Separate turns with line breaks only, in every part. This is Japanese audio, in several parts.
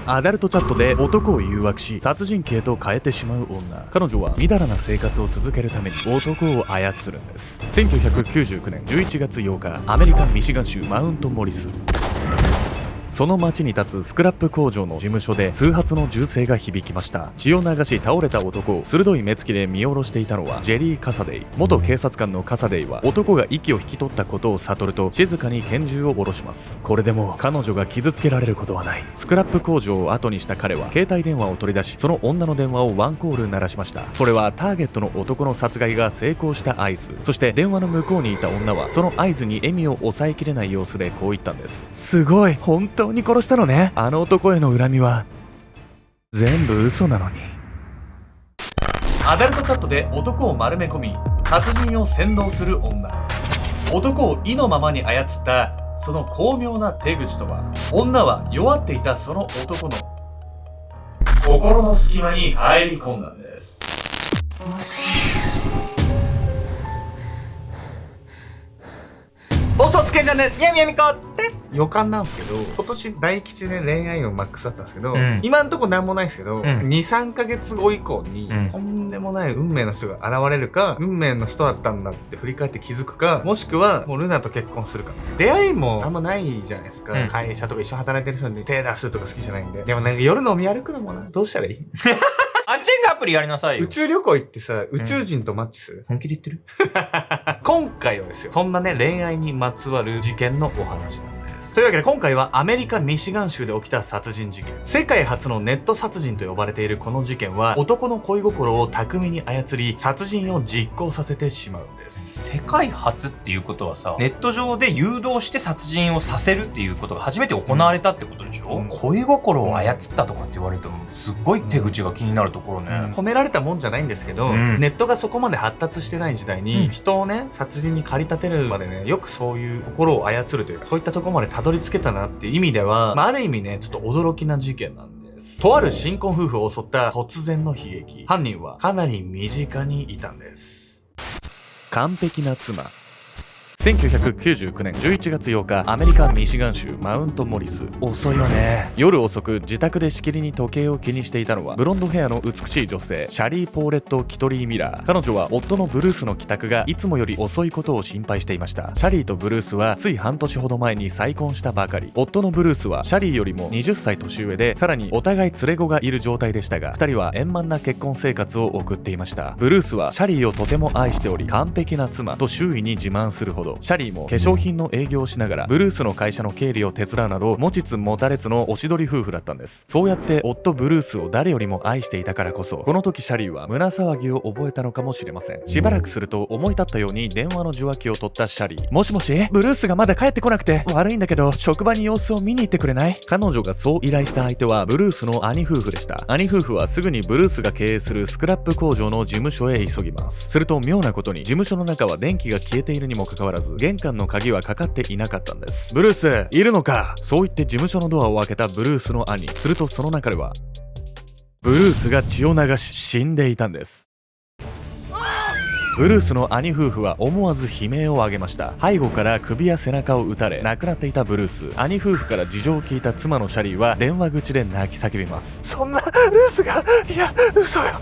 アダルトチャットで男を誘惑し殺人鬼へと変えてしまう女。彼女はみだらな生活を続けるために男を操るんです。1999年11月8日、アメリカ・ミシガン州マウントモリス。その町に立つスクラップ工場の事務所で数発の銃声が響きました。血を流し倒れた男を鋭い目つきで見下ろしていたのはジェリー・カサデイ。元警察官のカサデイは男が息を引き取ったことを悟ると静かに拳銃を下ろします。これでも彼女が傷つけられることはない。スクラップ工場を後にした彼は携帯電話を取り出し、その女の電話をワンコール鳴らしました。それはターゲットの男の殺害が成功した合図。そして電話の向こうにいた女はその合図に笑みを抑えきれない様子でこう言ったんです。すごい、本当に殺したのね。あの男への恨みは全部嘘なのに。アダルトチャットで男を丸め込み殺人を扇動する女。男を意のままに操ったその巧妙な手口とは。女は弱っていたその男の心の隙間に入り込んだんです。おそすけんちゃんです。
みやみこです。
予感なんですけど、今年大吉で恋愛運マックスだったんですけど、
今
んとこなんもないですけど、2、3ヶ月後以降に、とんでもない運命の人が現れるか、運命の人だったんだって振り返って気づくか、もしくはもうルナと結婚するか。出会いもあんまないじゃないですか。会社とか一緒に働いてる人に手出すとか好きじゃないんで。でもなんか夜飲み歩くのもな、どうしたらいい
アンチェングアプリやりなさいよ。
宇宙旅行行ってさ、宇宙人とマッチする、
本気で言ってる
今回はですよ、そんなね、恋愛にまつわる事件のお話なんです。というわけで今回はアメリカ・ミシガン州で起きた殺人事件。世界初のネット殺人と呼ばれているこの事件は、男の恋心を巧みに操り、殺人を実行させてしまうんです。
世界初っていうことはさ、ネット上で誘導して殺人をさせるっていうことが初めて行われたってことでしょ、恋心を操ったとかって言われても、すっごい手口が気になるところね。
褒められたもんじゃないんですけど、ネットがそこまで発達してない時代に、人をね、殺人に駆り立てるまでね、よくそういう心を操るというか、そういったところまでたどり着けたなっていう意味では、ある意味ね、ちょっと驚きな事件なんです。とある新婚夫婦を襲った突然の悲劇。犯人はかなり身近にいたんです。完璧な妻。1999年11月8日、アメリカ・ミシガン州マウントモリス。遅いよね。夜遅く自宅でしきりに時計を気にしていたのはブロンドヘアの美しい女性シャリー・ポーレット・キトリー・ミラー。彼女は夫のブルースの帰宅がいつもより遅いことを心配していました。シャリーとブルースはつい半年ほど前に再婚したばかり。夫のブルースはシャリーよりも20歳年上で、さらにお互い連れ子がいる状態でしたが、2人は円満な結婚生活を送っていました。ブルースはシャリーをとても愛しており、完璧な妻と周囲に自慢するほど。シャリーも化粧品の営業をしながらブルースの会社の経理を手伝うなど、持ちつ持たれつのおしどり夫婦だったんです。そうやって夫ブルースを誰よりも愛していたからこそ、この時シャリーは胸騒ぎを覚えたのかもしれません。しばらくすると思い立ったように電話の受話器を取ったシャリー。もしもし、ブルースがまだ帰ってこなくて悪いんだけど、職場に様子を見に行ってくれない？彼女がそう依頼した相手はブルースの兄夫婦でした。兄夫婦はすぐにブルースが経営するスクラップ工場の事務所へ急ぎます。すると妙なことに、事務所の中は電気が消えているにもかかわらず、玄関の鍵はかかっていなかったんです。ブルース、いるのか？そう言って事務所のドアを開けたブルースの兄。するとその中ではブルースが血を流し死んでいたんです。ブルースの兄夫婦は思わず悲鳴を上げました。背後から首や背中を撃たれ亡くなっていたブルース。兄夫婦から事情を聞いた妻のシャリーは電話口で泣き叫びます。そんなルースが、いや嘘よ。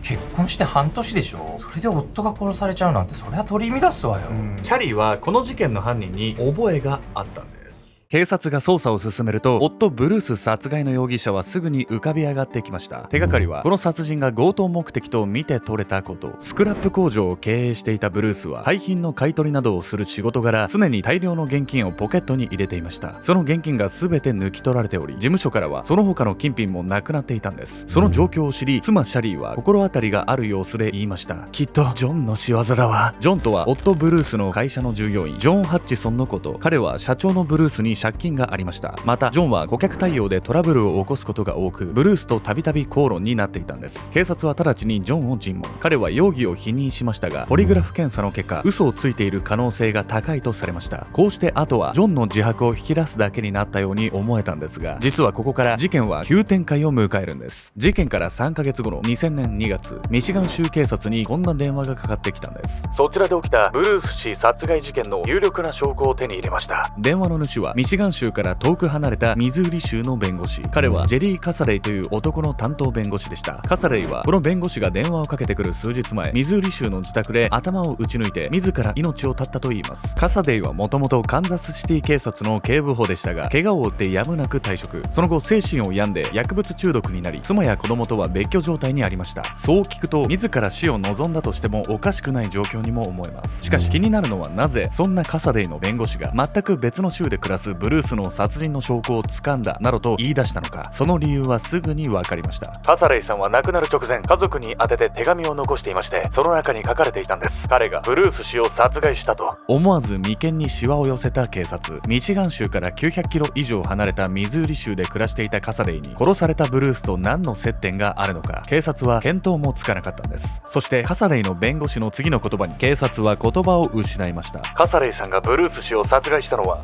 結婚して半年でしょ。それで夫が殺されちゃうなんて、そりゃ取り乱すわよ。
シャリーはこの事件の犯人に覚えがあったんです。警察が捜査を進めると、夫ブルース殺害の容疑者はすぐに浮かび上がってきました。手がかりはこの殺人が強盗目的と見て取れたこと。スクラップ工場を経営していたブルースは廃品の買い取りなどをする仕事柄、常に大量の現金をポケットに入れていました。その現金が全て抜き取られており、事務所からはその他の金品もなくなっていたんです。その状況を知り、妻シャリーは心当たりがある様子で言いました。きっとジョンの仕業だわ。ジョンとは夫ブルースの会社の従業員ジョン・ハッチソンのこと。彼は社長のブルースに借金がありました。またジョンは顧客対応でトラブルを起こすことが多く、ブルースとたびたび口論になっていたんです。警察は直ちにジョンを尋問。彼は容疑を否認しましたが、ポリグラフ検査の結果嘘をついている可能性が高いとされました。こうしてあとはジョンの自白を引き出すだけになったように思えたんですが、実はここから事件は急展開を迎えるんです。事件から3ヶ月後の2000年2月、ミシガン州警察にこんな電話がかかってきたんです。そちらで起きたブルース氏殺害事件の有力な証拠を手に入れました。電話の主はミシ
シガン州から遠く離れたミズーリ州の弁護士。彼はジェリー・カサレイという男の担当弁護士でした。カサレイはこの弁護士が電話をかけてくる数日前、ミズーリ州の自宅で頭を撃ち抜いて自ら命を絶ったといいます。カサレイはもともとカンザスシティ警察の警部補でしたが、怪我を負ってやむなく退職。その後精神を病んで薬物中毒になり、妻や子供とは別居状態にありました。そう聞くと自ら死を望んだとしてもおかしくない状況にも思えます。しかし気になるのは、なぜそんなカサレイの弁護士が全く別の州で暮らすブルースの殺人の証拠を掴んだなどと言い出したのか。その理由はすぐに分かりました。カサレイさんは亡くなる直前、家族に宛てて手紙を残していまして、その中に書かれていたんです。彼がブルース氏を殺害したと。思わず眉間にシワを寄せた警察。ミシガン州から900キロ以上離れたミズーリ州で暮らしていたカサレイに殺されたブルースと何の接点があるのか、警察は見当もつかなかったんです。そしてカサレイの弁護士の次の言葉に警察は言葉を失いました。カサレイさんがブルース氏を殺害したのは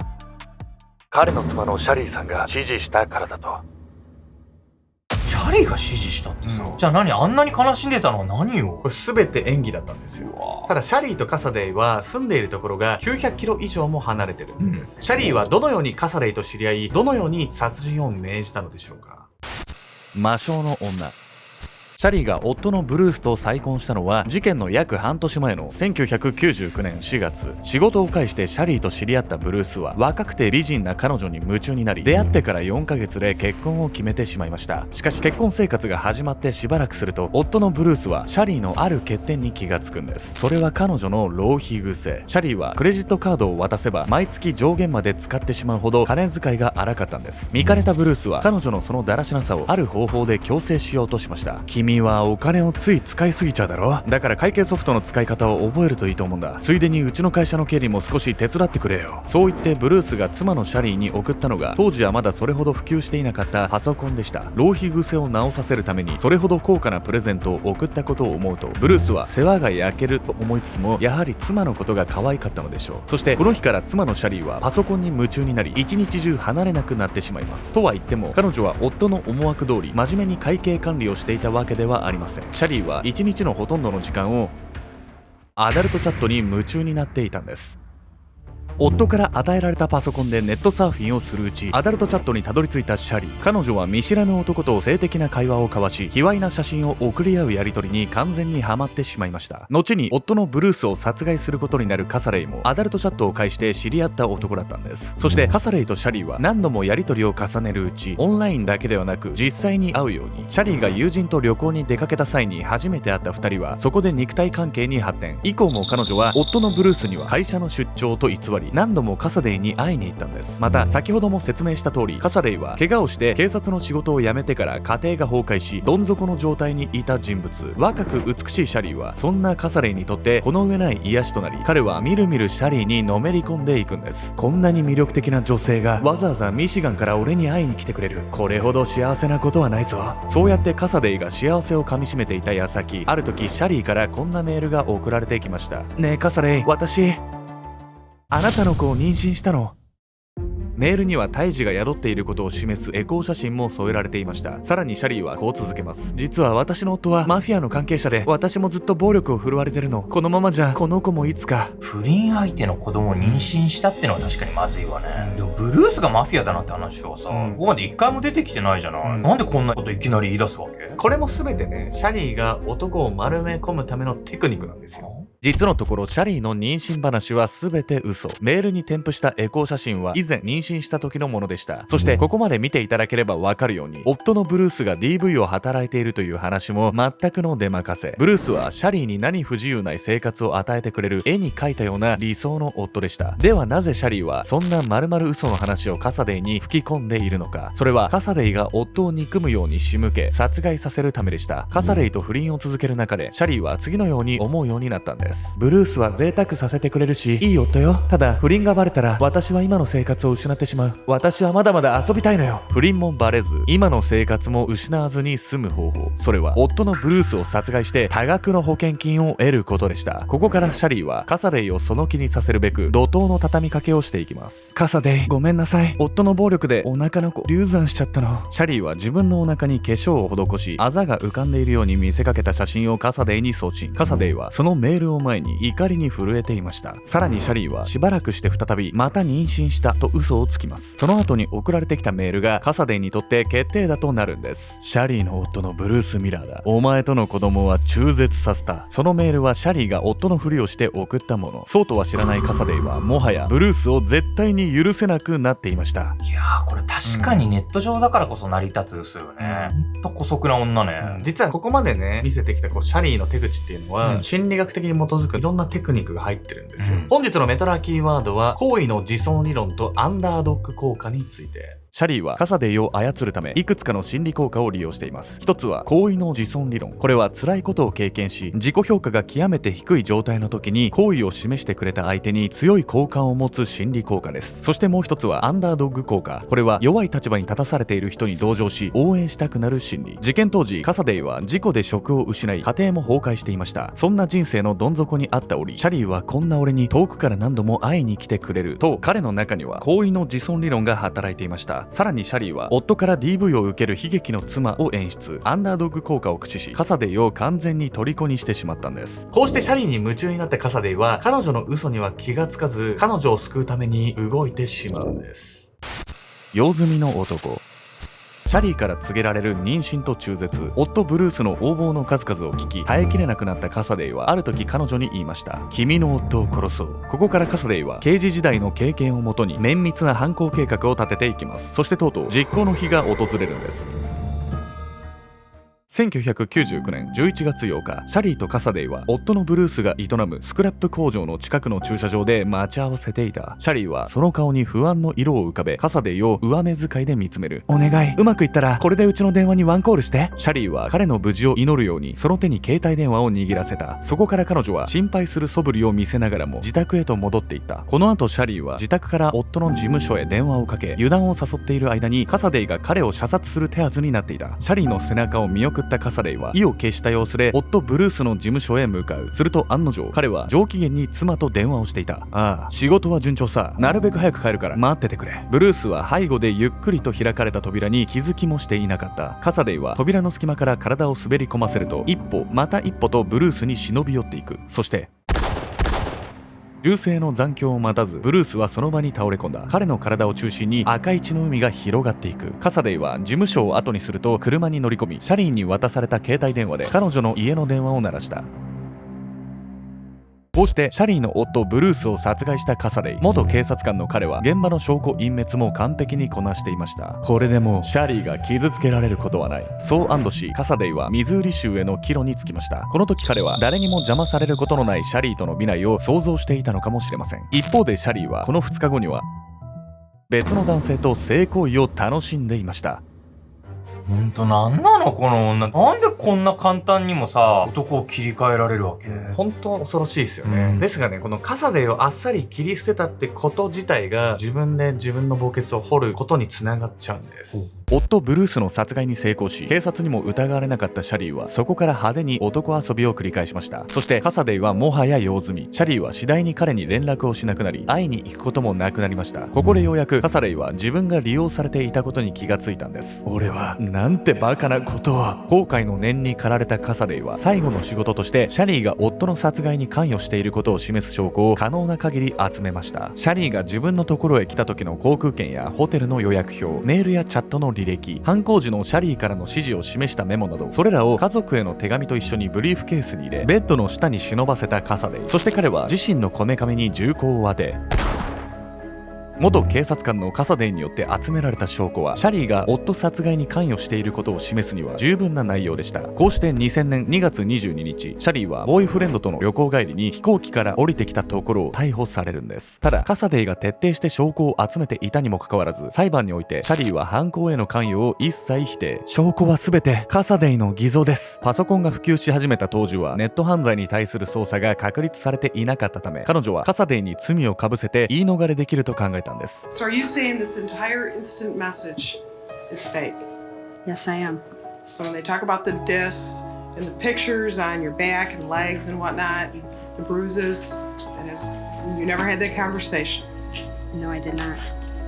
彼の妻のシャリーさんが指示したからだと。
シャリーが指示したってさ、じゃあ何、あんなに悲しんでたのは何を？
これ全て演技だったんですよ。ただシャリーとカサレイは住んでいるところが900キロ以上も離れてるんです。シャリーはどのようにカサレイと知り合い、どのように殺人を命じたのでしょうか。
魔性の女。シャリーが夫のブルースと再婚したのは事件の約半年前の1999年4月。仕事を介してシャリーと知り合ったブルースは若くて美人な彼女に夢中になり、出会ってから4ヶ月で結婚を決めてしまいました。しかし結婚生活が始まってしばらくすると、夫のブルースはシャリーのある欠点に気がつくんです。それは彼女の浪費癖。シャリーはクレジットカードを渡せば毎月上限まで使ってしまうほど金遣いが荒かったんです。見かねたブルースは彼女のそのだらしなさをある方法で強制しようとしました。君はお金をつい使いすぎちゃうだろ。だから会計ソフトの使い方を覚えるといいと思うんだ。ついでにうちの会社の経理も少し手伝ってくれよ。そう言ってブルースが妻のシャリーに送ったのが、当時はまだそれほど普及していなかったパソコンでした。浪費癖を直させるためにそれほど高価なプレゼントを送ったことを思うと、ブルースは世話が焼けると思いつつも、やはり妻のことが可愛かったのでしょう。そしてこの日から妻のシャリーはパソコンに夢中になり、一日中離れなくなってしまいます。とは言っても彼女は夫の思惑通り真面目に会計管理をしていたわけではありません。シャリーは一日のほとんどの時間をアダルトチャットに夢中になっていたんです。夫から与えられたパソコンでネットサーフィンをするうち、アダルトチャットにたどり着いたシャリー。彼女は見知らぬ男と性的な会話を交わし、卑猥な写真を送り合うやり取りに完全にハマってしまいました。後に夫のブルースを殺害することになるカサレイもアダルトチャットを介して知り合った男だったんです。そしてカサレイとシャリーは何度もやり取りを重ねるうち、オンラインだけではなく実際に会うように。シャリーが友人と旅行に出かけた際に初めて会った2人はそこで肉体関係に発展。以降も彼女は夫のブルースには会社の出張と偽り、何度もカサレイに会いに行ったんです。また先ほども説明した通り、カサレイは怪我をして警察の仕事を辞めてから家庭が崩壊し、どん底の状態にいた人物。若く美しいシャリーはそんなカサレイにとってこの上ない癒しとなり、彼はみるみるシャリーにのめり込んでいくんです。こんなに魅力的な女性がわざわざミシガンから俺に会いに来てくれる。これほど幸せなことはないぞ。そうやってカサレイが幸せをかみしめていた矢先、ある時シャリーからこんなメールが送られてきました。ねえカサレイ、私あなたの子を妊娠したの。メールには胎児が宿っていることを示すエコー写真も添えられていました。さらにシャリーはこう続けます。実は私の夫はマフィアの関係者で、私もずっと暴力を振るわれてるの。このままじゃこの子もいつか。
不倫相手の子供を妊娠したってのは確かにまずいわね。でもブルースがマフィアだなって話はさ、ここまで一回も出てきてないじゃない。なんでこんなこといきなり言い出すわけ？
これも全てね、シャリーが男を丸め込むためのテクニックなんですよ。
実のところシャリーの妊娠話は全て嘘。メールに添付したエコー写真は以前妊娠した時のものでした。そしてここまで見ていただければわかるように、夫のブルースが DV を働いているという話も全くの出任せ。ブルースはシャリーに何不自由ない生活を与えてくれる絵に描いたような理想の夫でした。ではなぜシャリーはそんな丸々嘘の話をカサデイに吹き込んでいるのか。それはカサデイが夫を憎むように仕向け殺害させるためでした。カサデイと不倫を続ける中でシャリーは次のように思うようになったんです。ブルースは贅沢させてくれるしいい夫よ。ただ不倫がバレたら私は今の生活を失ってしまう。私はまだまだ遊びたいのよ。不倫もバレず今の生活も失わずに済む方法、それは夫のブルースを殺害して多額の保険金を得ることでした。ここからシャリーはカサデイをその気にさせるべく怒涛の畳みかけをしていきます。カサデイ、ごめんなさい。夫の暴力でお腹の子流産しちゃったの。シャリーは自分のお腹に化粧を施し、あざが浮かんでいるように見せかけた写真をカサデイに送信。カサデイはそのメールを前に怒りに震えていました。さらにシャリーはしばらくして再びまた妊娠したと嘘をつきます。その後に送られてきたメールがカサデイにとって決定打となるんです。シャリーの夫のブルース・ミラーだ。お前との子供は中絶させた。そのメールはシャリーが夫のふりをして送ったもの。そうとは知らないカサデイはもはやブルースを絶対に許せなくなっていました。
いやー、これ確かにネット上だからこそ成り立つ嘘よね。ほんと姑息な女ね。
実はここまでね見せてきたシャリーの手口っていうのは、心理学的に基づくいろんなテクニックが入ってるんですよ。本日のメトラキーワードは行為の自尊理論とアンダードッグ効果について。
シャリーはカサデイを操るためいくつかの心理効果を利用しています。一つは行為の自尊理論。これは辛いことを経験し自己評価が極めて低い状態の時に好意を示してくれた相手に強い好感を持つ心理効果です。そしてもう一つはアンダードッグ効果。これは弱い立場に立たされている人に同情し応援したくなる心理。事件当時カサデイは事故で職を失い家庭も崩壊していました。そんな人生のどん底にあった折シャリーはこんな俺に遠くから何度も会いに来てくれると彼の中には行為の自尊理論が働いていました。さらにシャリーは夫から DV を受ける悲劇の妻を演出。アンダードッグ効果を駆使しカサデイを完全に虜にしてしまったんです。
こうしてシャリーに夢中になったカサデイは彼女の嘘には気がつかず彼女を救うために動いてしまうんです。
用済みの男。シャリーから告げられる妊娠と中絶、夫ブルースの横暴の数々を聞き耐えきれなくなったカサデイはある時彼女に言いました。君の夫を殺そう。ここからカサデイは刑事時代の経験をもとに綿密な犯行計画を立てていきます。そしてとうとう実行の日が訪れるんです。1999年11月8日、シャリーとカサデイは夫のブルースが営むスクラップ工場の近くの駐車場で待ち合わせていた。シャリーはその顔に不安の色を浮かべカサデイを上目遣いで見つめる。お願い、うまくいったらこれでうちの電話にワンコールして。シャリーは彼の無事を祈るようにその手に携帯電話を握らせた。そこから彼女は心配する素振りを見せながらも自宅へと戻っていった。この後シャリーは自宅から夫の事務所へ電話をかけ油断を誘っている間にカサデイが彼を射殺する手はずになっていた。シャリーの背中を見送ったカサデイは意を決した様子で夫ブルースの事務所へ向かう。すると案の定彼は上機嫌に妻と電話をしていた。ああ、仕事は順調さ。なるべく早く帰るから待っててくれ。ブルースは背後でゆっくりと開かれた扉に気づきもしていなかった。カサデイは扉の隙間から体を滑り込ませると一歩また一歩とブルースに忍び寄っていく。そして銃声の残響を待たずブルースはその場に倒れ込んだ。彼の体を中心に赤い血の海が広がっていく。カサデイは事務所を後にすると車に乗り込みシャリーに渡された携帯電話で彼女の家の電話を鳴らした。こうしてシャリーの夫ブルースを殺害したカサデイ。元警察官の彼は現場の証拠隠滅も完璧にこなしていました。これでもうシャリーが傷つけられることはない。そう安堵しカサデイはミズーリ州への帰路につきました。この時彼は誰にも邪魔されることのないシャリーとの未来を想像していたのかもしれません。一方でシャリーはこの2日後には別の男性と性行為を楽しんでいました。
ほんとなんなのこの女。なんでこんな簡単にもさ男を切り替えられるわけ。
本当恐ろしいですよね。ですがね、このカサデイをあっさり切り捨てたってこと自体が自分で自分の墓穴を掘ることにつながっちゃうんです。
夫ブルースの殺害に成功し警察にも疑われなかったシャリーはそこから派手に男遊びを繰り返しました。そしてカサデイはもはや用済み。シャリーは次第に彼に連絡をしなくなり会いに行くこともなくなりました。ここでようやくカサデイは自分が利用されていたことに気がついたんです。俺はなんてバカなことを。後悔の念に駆られたカサデイは最後の仕事としてシャリーが夫の殺害に関与していることを示す証拠を可能な限り集めました。シャリーが自分のところへ来た時の航空券やホテルの予約表、メールやチャットの履歴、犯行時のシャリーからの指示を示したメモなど、それらを家族への手紙と一緒にブリーフケースに入れベッドの下に忍ばせたカサデイ。そして彼は自身のこめかみに銃口を当て元警察官のカサデイによって集められた証拠はシャリーが夫殺害に関与していることを示すには十分な内容でした。こうして2000年2月22日シャリーはボーイフレンドとの旅行帰りに飛行機から降りてきたところを逮捕されるんです。ただカサデイが徹底して証拠を集めていたにもかかわらず裁判においてシャリーは犯行への関与を一切否定。証拠は全てカサデイの偽造です。パソコンが普及し始めた当時はネット犯罪に対する捜査が確立されていなかったため彼女はカサデイに罪をかぶせて言い逃れできると考えたんです。
So are you saying this entire instant message is fake?
Yes, I am.
So when they talk about the discs and the pictures on your back and legs and whatnot, and the bruises, you never had that conversation?
No, I did not.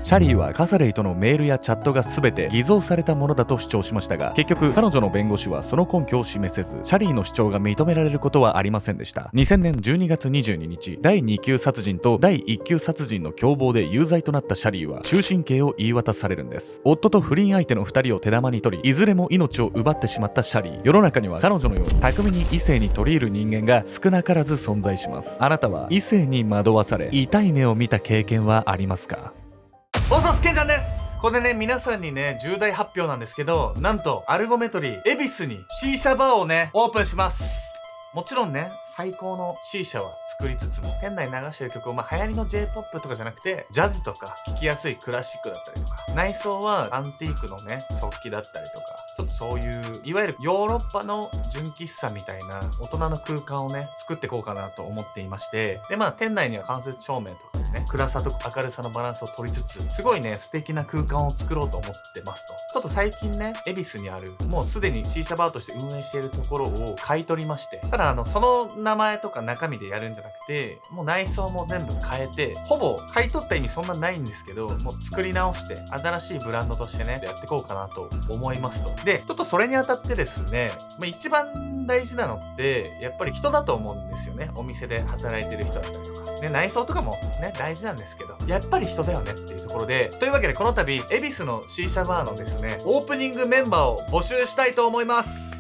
シャリーはカサレイとのメールやチャットが全て偽造されたものだと主張しましたが、結局彼女の弁護士はその根拠を示せず、シャリーの主張が認められることはありませんでした。2000年12月22日、第2級殺人と第1級殺人の共謀で有罪となったシャリーは終身刑を言い渡されるんです。夫と不倫相手の2人を手玉に取り、いずれも命を奪ってしまったシャリー。世の中には彼女のように巧みに異性に取り入る人間が少なからず存在します。あなたは異性に惑わされ痛い目を見た経験はありますか？
おさすけんちゃんです。ここでね、皆さんにね、重大発表なんですけど、なんとアルゴメトリー恵比寿にシーシャバーをね、オープンします。もちろんね、最高の C 社は作りつつも、店内流してる曲を流行りの J-POP とかじゃなくて、ジャズとか聴きやすいクラシックだったりとか、内装はアンティークのね、食器だったりとか、ちょっとそういう、いわゆるヨーロッパの純喫茶みたいな大人の空間をね、作っていこうかなと思っていまして、で、店内には間接照明とかでね、暗さと明るさのバランスを取りつつ、すごいね、素敵な空間を作ろうと思ってますと。ちょっと最近ね、恵比寿にある、もうすでに C 社バーとして運営しているところを買い取りまして、ただその名前とか中身でやるんじゃなくて、もう内装も全部変えて、ほぼ買い取った意味そんなないんですけど、もう作り直して、新しいブランドとしてね、やっていこうかなと思いますと。で、ちょっとそれにあたってですね、一番大事なのって、やっぱり人だと思うんですよね。お店で働いてる人だったりとか。ね、内装とかもね、大事なんですけど、やっぱり人だよねっていうところで、というわけでこの度、恵比寿の C 社バーのですね、オープニングメンバーを募集したいと思います。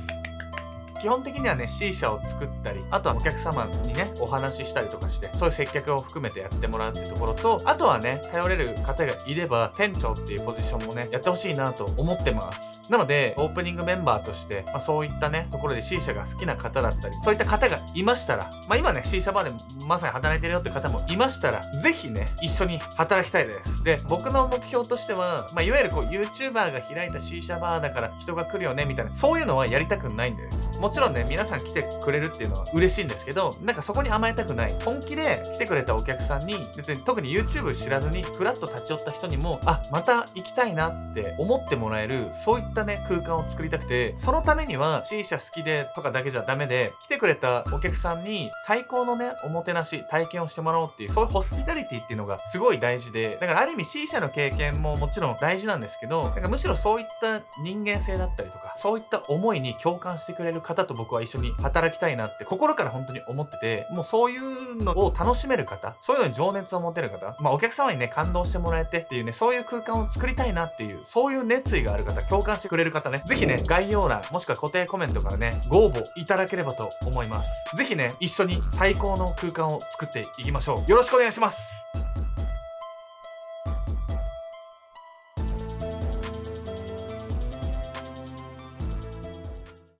基本的にはね、C 社を作ったり、あとはお客様にね、お話ししたりとかして、そういう接客を含めてやってもらうっていうところと、あとはね、頼れる方がいれば、店長っていうポジションもね、やってほしいなと思ってます。なので、オープニングメンバーとして、そういったね、ところで C 社が好きな方だったり、そういった方がいましたら、今ね、C 社バーでまさに働いてるよって方もいましたら、ぜひね、一緒に働きたいです。で、僕の目標としては、いわゆるYouTuber が開いた C 社バーだから人が来るよね、みたいな、そういうのはやりたくないんです。もちろんね、皆さん来てくれるっていうのは嬉しいんですけど、なんかそこに甘えたくない。本気で来てくれたお客さんに、別に特に YouTube 知らずに、ふらっと立ち寄った人にも、また行きたいなって思ってもらえる、そういったね、空間を作りたくて、そのためには C 社好きでとかだけじゃダメで、来てくれたお客さんに最高のね、おもてなし、体験をしてもらおうっていう、そういうホスピタリティっていうのがすごい大事で、だからある意味 C 社の経験ももちろん大事なんですけど、なんかむしろそういった人間性だったりとか、そういった思いに共感してくれる方と僕は一緒に働きたいなって心から本当に思ってて、もうそういうのを楽しめる方、そういうのに情熱を持てる方、お客様にね、感動してもらえてっていうね、そういう空間を作りたいなっていう、そういう熱意がある方、共感してくれる方ね、ぜひね、概要欄、もしくは固定コメントからね、ご応募いただければと思います。ぜひね、一緒に最高の空間を作っていきましょう。よろしくお願いします。